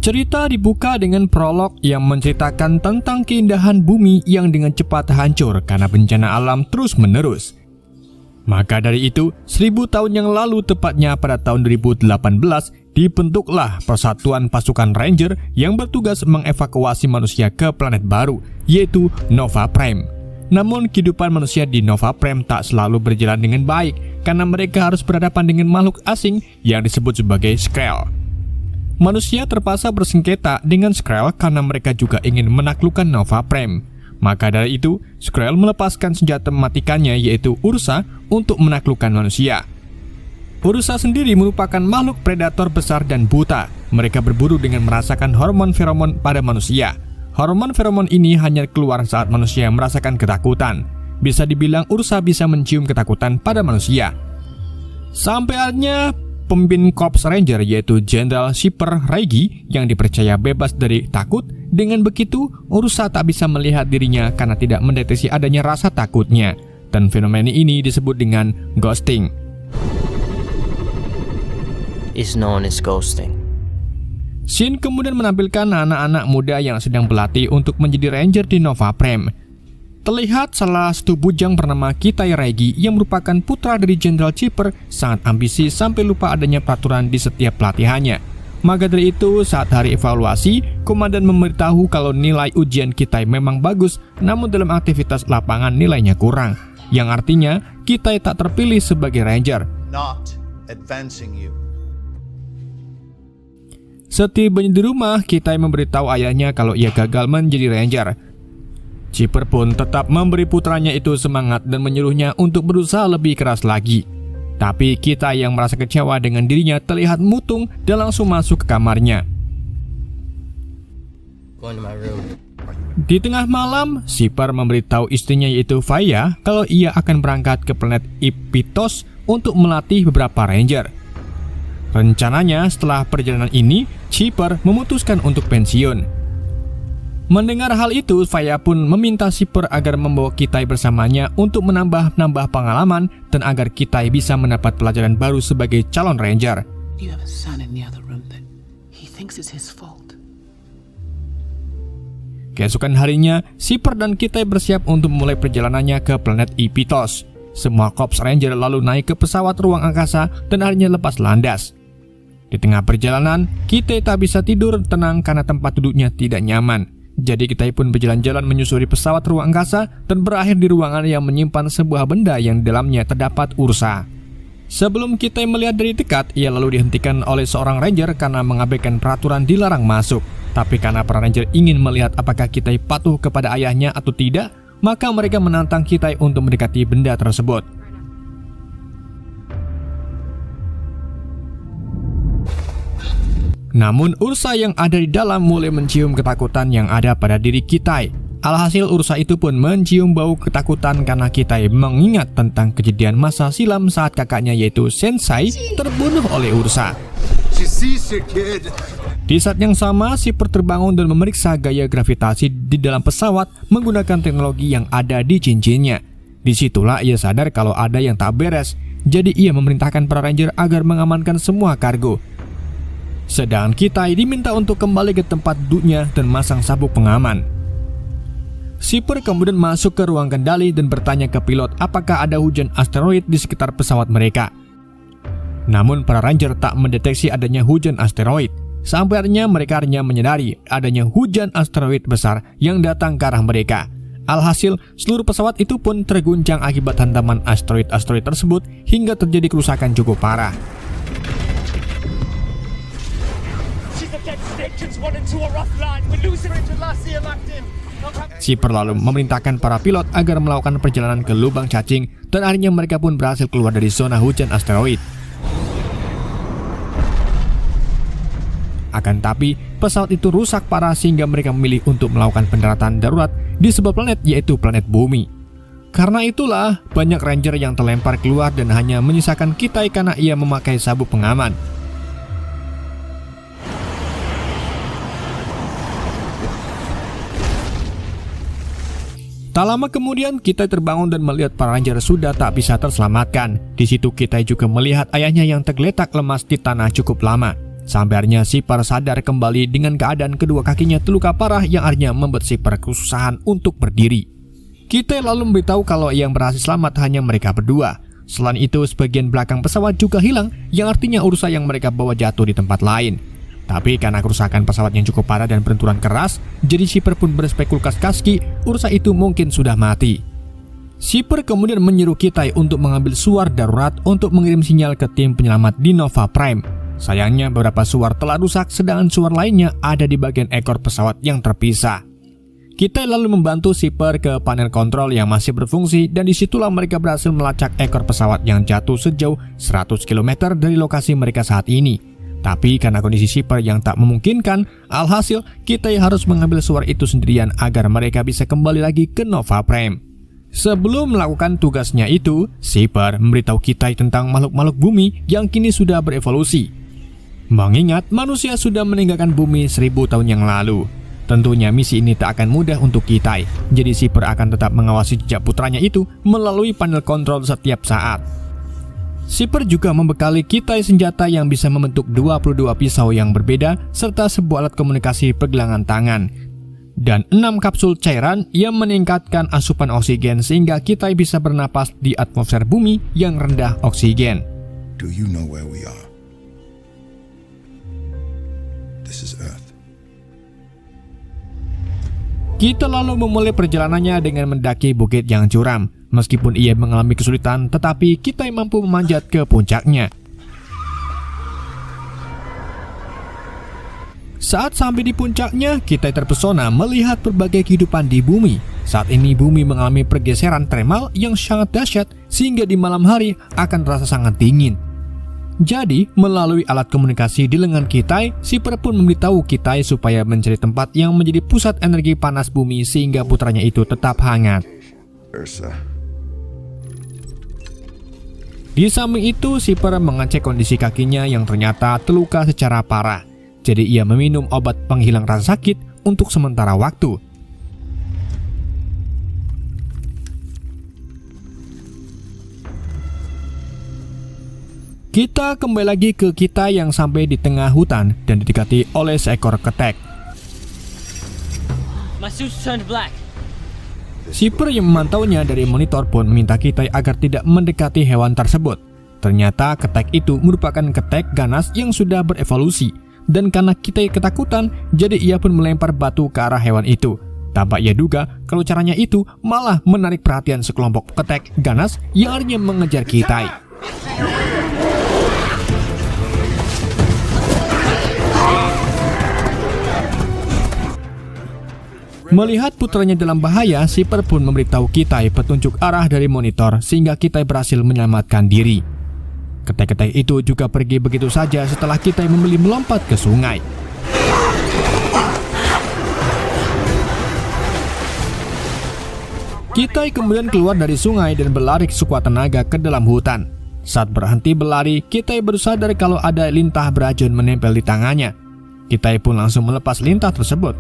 Cerita dibuka dengan prolog yang menceritakan tentang keindahan bumi yang dengan cepat hancur karena bencana alam terus-menerus. Maka dari itu, 1000 tahun yang lalu, tepatnya pada tahun 2018, dibentuklah Persatuan Pasukan Ranger yang bertugas mengevakuasi manusia ke planet baru, yaitu Nova Prime. Namun kehidupan manusia di Nova Prime tak selalu berjalan dengan baik, karena mereka harus berhadapan dengan makhluk asing yang disebut sebagai Skrull. Manusia terpaksa bersengketa dengan Skrull karena mereka juga ingin menaklukkan Nova Prime. Maka dari itu, Skrull melepaskan senjata mematikannya, yaitu Ursa, untuk menaklukkan manusia. Ursa sendiri merupakan makhluk predator besar dan buta. Mereka berburu dengan merasakan hormon feromon pada manusia. Hormon feromon ini hanya keluar saat manusia merasakan ketakutan. Bisa dibilang Ursa bisa mencium ketakutan pada manusia. Sampai akhirnya pemimpin Korps Ranger, yaitu Jenderal Shipper Reigi, yang dipercaya bebas dari takut. Dengan begitu, Ursa tak bisa melihat dirinya karena tidak mendeteksi adanya rasa takutnya. Dan fenomena ini disebut dengan ghosting. Is known as ghosting. Shin kemudian menampilkan anak-anak muda yang sedang berlatih untuk menjadi ranger di Nova Prime. Terlihat salah satu bujang bernama Kitai Reigi yang merupakan putra dari Jenderal Shipper sangat ambisius sampai lupa adanya peraturan di setiap pelatihannya. Maka dari itu, saat hari evaluasi, komandan memberitahu kalau nilai ujian Kitai memang bagus, namun dalam aktivitas lapangan nilainya kurang, yang artinya Kitai tak terpilih sebagai ranger. Not advancing you. Setibanya di rumah, Kitai memberitahu ayahnya kalau ia gagal menjadi ranger. Shipper pun tetap memberi putranya itu semangat dan menyuruhnya untuk berusaha lebih keras lagi. Tapi Kitai yang merasa kecewa dengan dirinya terlihat mutung dan langsung masuk ke kamarnya. Go into my room. Di tengah malam, Shipper memberitahu istrinya yaitu Faya kalau ia akan berangkat ke planet Ipitos untuk melatih beberapa ranger. Rencananya setelah perjalanan ini, Shipper memutuskan untuk pensiun. Mendengar hal itu, Faya pun meminta Shipper agar membawa Kitai bersamanya untuk menambah pengalaman dan agar Kitai bisa mendapat pelajaran baru sebagai calon ranger. You have a son in the other room that he thinks is his fault. Keesokan harinya, Shipper dan Kitai bersiap untuk memulai perjalanannya ke planet Ipitos. Semua Korps Ranger lalu naik ke pesawat ruang angkasa dan akhirnya lepas landas. Di tengah perjalanan, Kitai tak bisa tidur tenang karena tempat duduknya tidak nyaman. Jadi Kitai pun berjalan-jalan menyusuri pesawat ruang angkasa dan berakhir di ruangan yang menyimpan sebuah benda yang di dalamnya terdapat Ursa. Sebelum Kitai melihat dari dekat, ia lalu dihentikan oleh seorang ranger karena mengabaikan peraturan dilarang masuk. Tapi karena para ranger ingin melihat apakah Kitai patuh kepada ayahnya atau tidak, maka mereka menantang Kitai untuk mendekati benda tersebut. Namun Ursa yang ada di dalam mulai mencium ketakutan yang ada pada diri Kitai. Alhasil Ursa itu pun mencium bau ketakutan karena Kitai mengingat tentang kejadian masa silam saat kakaknya yaitu Sensai terbunuh oleh Ursa. Di saat yang sama, Shipper terbangun dan memeriksa gaya gravitasi di dalam pesawat menggunakan teknologi yang ada di cincinnya. Disitulah ia sadar kalau ada yang tak beres. Jadi ia memerintahkan para ranger agar mengamankan semua kargo. Sedangkan Kitai diminta untuk kembali ke tempat duduknya dan masang sabuk pengaman. Shipper kemudian masuk ke ruang kendali dan bertanya ke pilot apakah ada hujan asteroid di sekitar pesawat mereka. Namun para ranger tak mendeteksi adanya hujan asteroid. Sampai akhirnya mereka menyadari adanya hujan asteroid besar yang datang ke arah mereka. Alhasil, seluruh pesawat itu pun terguncang akibat hantaman asteroid tersebut hingga terjadi kerusakan cukup parah. Shipper lalu memerintahkan para pilot agar melakukan perjalanan ke lubang cacing dan akhirnya mereka pun berhasil keluar dari zona hujan asteroid. Akan tapi, pesawat itu rusak parah sehingga mereka memilih untuk melakukan pendaratan darurat di sebuah planet yaitu planet Bumi. Karena itulah, banyak ranger yang terlempar keluar dan hanya menyisakan Kitai karena ia memakai sabuk pengaman. Tak lama kemudian, Kitai terbangun dan melihat para ranger sudah tak bisa terselamatkan. Di situ Kitai juga melihat ayahnya yang tergeletak lemas di tanah cukup lama. Sampai akhirnya Shipper sadar kembali dengan keadaan kedua kakinya terluka parah yang akhirnya membuat Shipper kesusahan untuk berdiri. Kita lalu memberitahu kalau yang berhasil selamat hanya mereka berdua. Selain itu, sebagian belakang pesawat juga hilang, yang artinya Ursa yang mereka bawa jatuh di tempat lain. Tapi karena kerusakan pesawat yang cukup parah dan benturan keras, jadi Shipper pun berspekulasi Ursa itu mungkin sudah mati. Shipper kemudian menyuruh Kitai untuk mengambil suar darurat untuk mengirim sinyal ke tim penyelamat di Nova Prime. Sayangnya beberapa suar telah rusak, sedangkan suar lainnya ada di bagian ekor pesawat yang terpisah. Kitai lalu membantu Shipper ke panel kontrol yang masih berfungsi, dan disitulah mereka berhasil melacak ekor pesawat yang jatuh sejauh 100 km dari lokasi mereka saat ini. Tapi karena kondisi Shipper yang tak memungkinkan, alhasil Kitai harus mengambil suar itu sendirian agar mereka bisa kembali lagi ke Nova Prime. Sebelum melakukan tugasnya itu, Shipper memberitahu Kitai tentang makhluk-makhluk bumi yang kini sudah berevolusi. Mengingat manusia sudah meninggalkan bumi 1000 tahun yang lalu, tentunya misi ini tak akan mudah untuk Kitai. Jadi Shipper akan tetap mengawasi jejak putranya itu melalui panel kontrol setiap saat. Shipper juga membekali Kitai senjata yang bisa membentuk 22 pisau yang berbeda serta sebuah alat komunikasi pergelangan tangan dan 6 kapsul cairan yang meningkatkan asupan oksigen sehingga Kitai bisa bernapas di atmosfer bumi yang rendah oksigen. Do you know where we are? This is Earth. Kita lalu memulai perjalanannya dengan mendaki bukit yang curam. Meskipun ia mengalami kesulitan, tetapi Kitai mampu memanjat ke puncaknya. Saat sampai di puncaknya, Kitai terpesona melihat berbagai kehidupan di bumi. Saat ini bumi mengalami pergeseran termal yang sangat dahsyat sehingga di malam hari akan terasa sangat dingin. Jadi, melalui alat komunikasi di lengan Kitai, Shipper pun memberitahu Kitai supaya mencari tempat yang menjadi pusat energi panas bumi sehingga putranya itu tetap hangat. Ursa. Di samping itu, Shipper mengecek kondisi kakinya yang ternyata terluka secara parah. Jadi ia meminum obat penghilang rasa sakit untuk sementara waktu. Kita kembali lagi ke Kitai yang sampai di tengah hutan dan didekati oleh seekor ketek. My suit's turned black. Shipper yang memantaunya dari monitor pun meminta Kitai agar tidak mendekati hewan tersebut. Ternyata ketek itu merupakan ketek ganas yang sudah berevolusi. Dan karena Kitai ketakutan, jadi ia pun melempar batu ke arah hewan itu. Tanpa ia duga kalau caranya itu malah menarik perhatian sekelompok ketek ganas yang akhirnya mengejar Kitai. Melihat putranya dalam bahaya, Shipper pun memberitahu Kitai petunjuk arah dari monitor sehingga Kitai berhasil menyelamatkan diri. Ketek-ketek itu juga pergi begitu saja setelah Kitai memilih melompat ke sungai. Kitai kemudian keluar dari sungai dan berlari sekuat tenaga ke dalam hutan. Saat berhenti berlari, Kitai baru sadar kalau ada lintah beracun menempel di tangannya. Kitai pun langsung melepas lintah tersebut.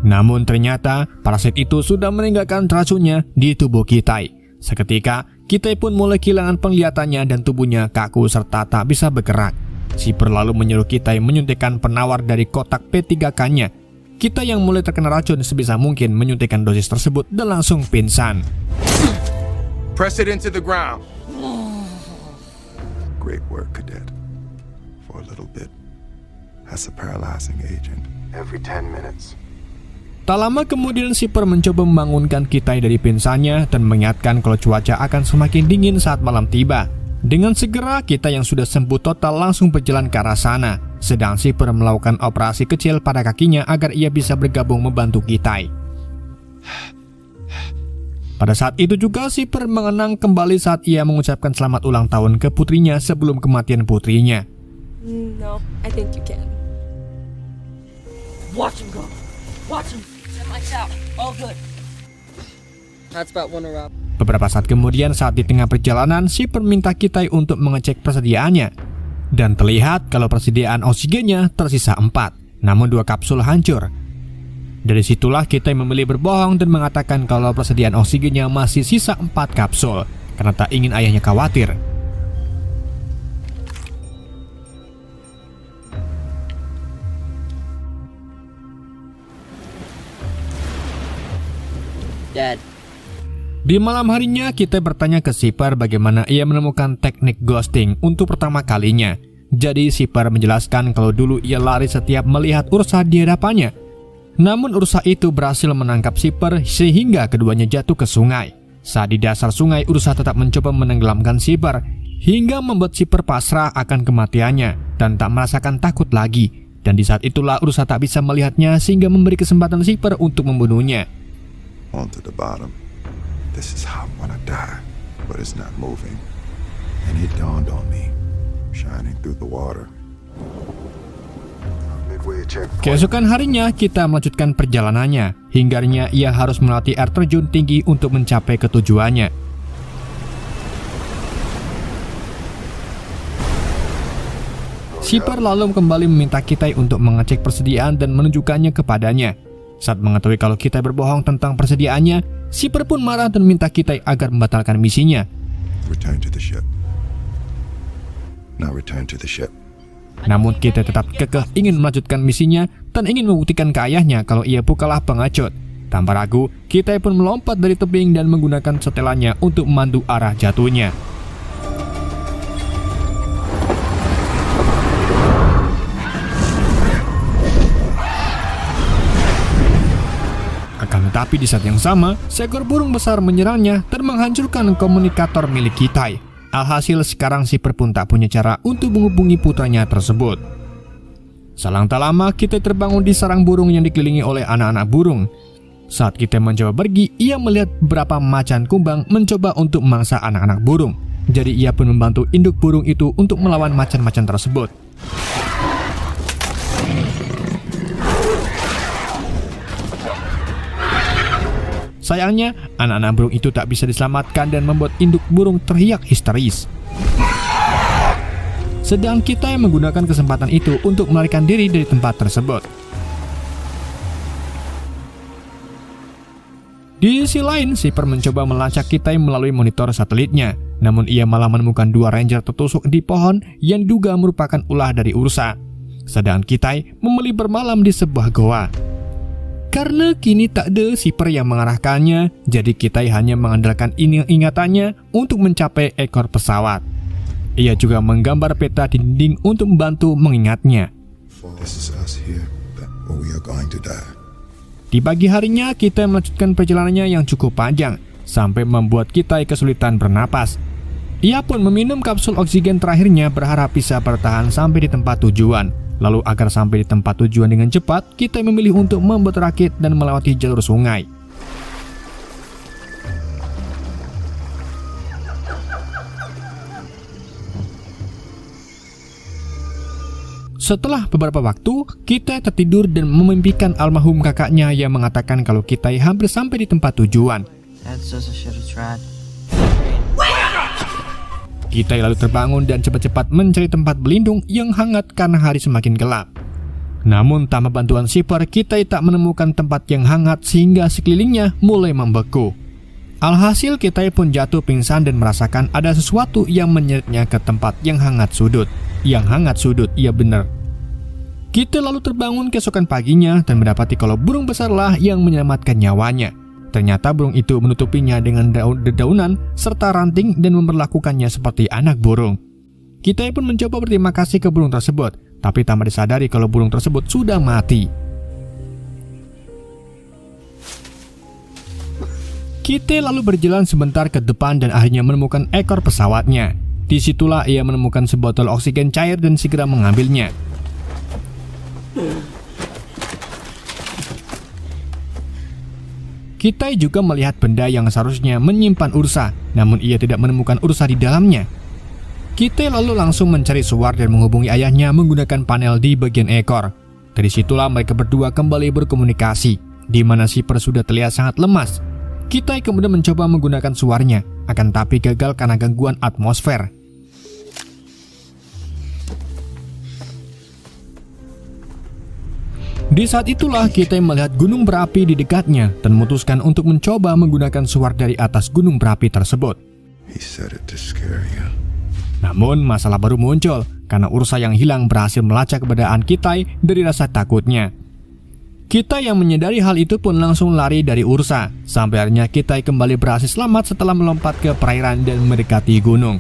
Namun ternyata parasit itu sudah meninggalkan racunnya di tubuh Kitai. Seketika, Kitai pun mulai kehilangan penglihatannya dan tubuhnya kaku serta tak bisa bergerak. Shipper lalu menyuruh Kitai menyuntikkan penawar dari kotak P3K-nya. Kitai yang mulai terkena racun sebisa mungkin menyuntikkan dosis tersebut dan langsung pingsan. Press it into the ground. Great work, Cadet. For a little bit. That's a paralyzing agent. Every 10 minutes. Tak lama kemudian Shipper mencoba membangunkan Kitai dari pingsannya dan mengingatkan kalau cuaca akan semakin dingin saat malam tiba. Dengan segera Kitai yang sudah sembuh total langsung berjalan ke arah sana. Sedang Shipper melakukan operasi kecil pada kakinya agar ia bisa bergabung membantu Kitai. Pada saat itu juga Shipper mengenang kembali saat ia mengucapkan selamat ulang tahun ke putrinya sebelum kematian putrinya. No, I think you can. Watch him go. Watch him. Set lights out. All good. That's about one around. Beberapa saat kemudian saat di tengah perjalanan, Shipper minta Kitai untuk mengecek persediaannya. Dan terlihat kalau persediaan oksigennya tersisa 4, namun 2 kapsul hancur. Dari situlah Kitai memilih berbohong dan mengatakan kalau persediaan oksigennya masih sisa 4 kapsul, karena tak ingin ayahnya khawatir. Dad. Di malam harinya, kita bertanya ke Shipper bagaimana ia menemukan teknik ghosting untuk pertama kalinya. Jadi Shipper menjelaskan kalau dulu ia lari setiap melihat Ursa di hadapannya. Namun Ursa itu berhasil menangkap Shipper sehingga keduanya jatuh ke sungai. Saat di dasar sungai, Ursa tetap mencoba menenggelamkan Shipper hingga membuat Shipper pasrah akan kematiannya dan tak merasakan takut lagi. Dan di saat itulah Ursa tak bisa melihatnya sehingga memberi kesempatan Shipper untuk membunuhnya. Onto the bottom. This is how I wanna die, but it's not moving. And it dawned on me, shining through the water. Midway checkpoint. Keesokan harinya kita melanjutkan perjalanannya. Hingganya ia harus melewati air terjun tinggi untuk mencapai ketujuannya. Shipper lalu kembali meminta Kitai untuk mengecek persediaan dan menunjukkannya kepadanya. Saat mengetahui kalau Kitai berbohong tentang persediaannya, Shipper pun marah dan minta Kitai agar membatalkan misinya. Return to the ship. Now return to the ship. Namun Kitai tetap kekeh ingin melanjutkan misinya dan ingin membuktikan ke ayahnya kalau ia bukanlah pengecut. Tanpa ragu, Kitai pun melompat dari tebing dan menggunakan setelannya untuk memandu arah jatuhnya. Akan tetapi di saat yang sama, seekor burung besar menyerangnya dan menghancurkan komunikator milik Kitai. Alhasil sekarang Shipper pun tak punya cara untuk menghubungi putranya tersebut. Selang tak lama, Kitai terbangun di sarang burung yang dikelilingi oleh anak-anak burung. Saat Kitai mencoba pergi, ia melihat beberapa macan kumbang mencoba untuk memangsa anak-anak burung. Jadi ia pun membantu induk burung itu untuk melawan macan-macan tersebut. Sayangnya, anak-anak burung itu tak bisa diselamatkan dan membuat induk burung teriak histeris. Sedang Kitai menggunakan kesempatan itu untuk melarikan diri dari tempat tersebut. Di sisi lain, Shipper mencoba melacak Kitai melalui monitor satelitnya. Namun ia malah menemukan dua ranger tertusuk di pohon yang diduga merupakan ulah dari Ursa. Sedangkan Kitai memilih bermalam di sebuah goa. Karena kini tak ada Shipper yang mengarahkannya, jadi Kitai hanya mengandalkan ingatannya untuk mencapai ekor pesawat. Ia juga menggambar peta di dinding untuk membantu mengingatnya. This is us here, where we are going to die. Di pagi harinya, Kitai melanjutkan perjalanannya yang cukup panjang, sampai membuat Kitai kesulitan bernapas. Ia pun meminum kapsul oksigen terakhirnya berharap bisa bertahan sampai di tempat tujuan. Lalu agar sampai di tempat tujuan dengan cepat, Kitai memilih untuk membuat rakit dan melewati jalur sungai. Setelah beberapa waktu, Kitai tertidur dan memimpikan almarhum kakaknya yang mengatakan kalau Kitai hampir sampai di tempat tujuan. Kitai lalu terbangun dan cepat-cepat mencari tempat berlindung yang hangat karena hari semakin gelap. Namun tanpa bantuan Shipper, Kitai tak menemukan tempat yang hangat sehingga sekelilingnya mulai membeku. Alhasil Kitai pun jatuh pingsan dan merasakan ada sesuatu yang menyeretnya ke tempat yang hangat sudut. Iya benar. Kitai lalu terbangun keesokan paginya dan mendapati kalau burung besarlah yang menyelamatkan nyawanya. Ternyata burung itu menutupinya dengan dedaunan serta ranting dan memperlakukannya seperti anak burung. Kitai pun mencoba berterima kasih ke burung tersebut, tapi tanpa disadari kalau burung tersebut sudah mati. Kitai lalu berjalan sebentar ke depan dan akhirnya menemukan ekor pesawatnya. Disitulah ia menemukan sebotol oksigen cair dan segera mengambilnya. Kitai juga melihat benda yang seharusnya menyimpan Ursa, namun ia tidak menemukan Ursa di dalamnya. Kitai lalu langsung mencari suar dan menghubungi ayahnya menggunakan panel di bagian ekor. Dari situlah mereka berdua kembali berkomunikasi, di mana Shipper sudah terlihat sangat lemas. Kitai kemudian mencoba menggunakan suarnya, akan tapi gagal karena gangguan atmosfer. Di saat itulah Kitai melihat gunung berapi di dekatnya dan memutuskan untuk mencoba menggunakan suar dari atas gunung berapi tersebut. He said it to scare you. Namun masalah baru muncul karena Ursa yang hilang berhasil melacak keberadaan Kitai dari rasa takutnya. Kitai yang menyadari hal itu pun langsung lari dari Ursa. Sampai akhirnya Kitai kembali berhasil selamat setelah melompat ke perairan dan mendekati gunung.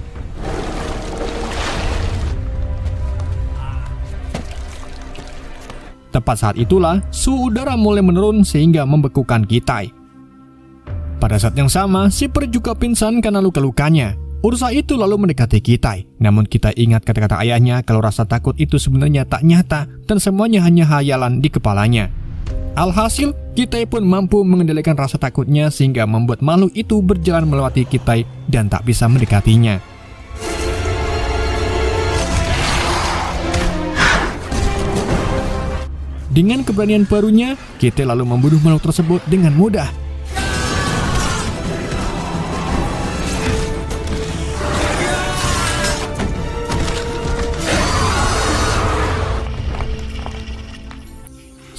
Tepat saat itulah, suhu udara mulai menurun sehingga membekukan Kitai. Pada saat yang sama, Shipper juga pingsan karena luka-lukanya. Ursa itu lalu mendekati Kitai. Namun Kitai ingat kata-kata ayahnya kalau rasa takut itu sebenarnya tak nyata dan semuanya hanya hayalan di kepalanya. Alhasil, Kitai pun mampu mengendalikan rasa takutnya sehingga membuat makhluk itu berjalan melewati Kitai dan tak bisa mendekatinya. Dengan keberanian barunya, Kitai lalu membunuh makhluk tersebut dengan mudah.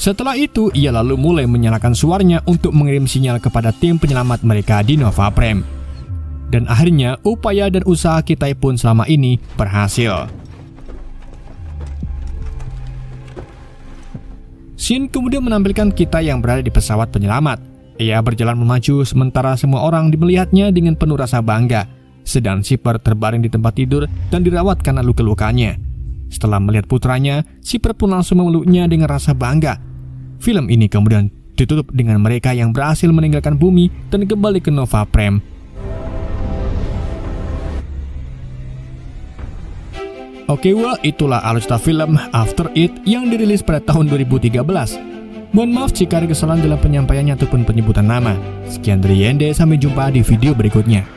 Setelah itu, ia lalu mulai menyalakan suaranya untuk mengirim sinyal kepada tim penyelamat mereka di Nova Prime. Dan akhirnya, upaya dan usaha Kitai pun selama ini berhasil. Shin kemudian menampilkan Kitai yang berada di pesawat penyelamat. Ia berjalan memaju sementara semua orang melihatnya dengan penuh rasa bangga. Sedang Shipper terbaring di tempat tidur dan dirawat karena luka-lukanya. Setelah melihat putranya, Shipper pun langsung memeluknya dengan rasa bangga. Film ini kemudian ditutup dengan mereka yang berhasil meninggalkan bumi dan kembali ke Nova Prime. Oke, itulah alur cerita film After It yang dirilis pada tahun 2013. Mohon maaf jika ada kesalahan dalam penyampaiannya ataupun penyebutan nama. Sekian dari Yende, sampai jumpa di video berikutnya.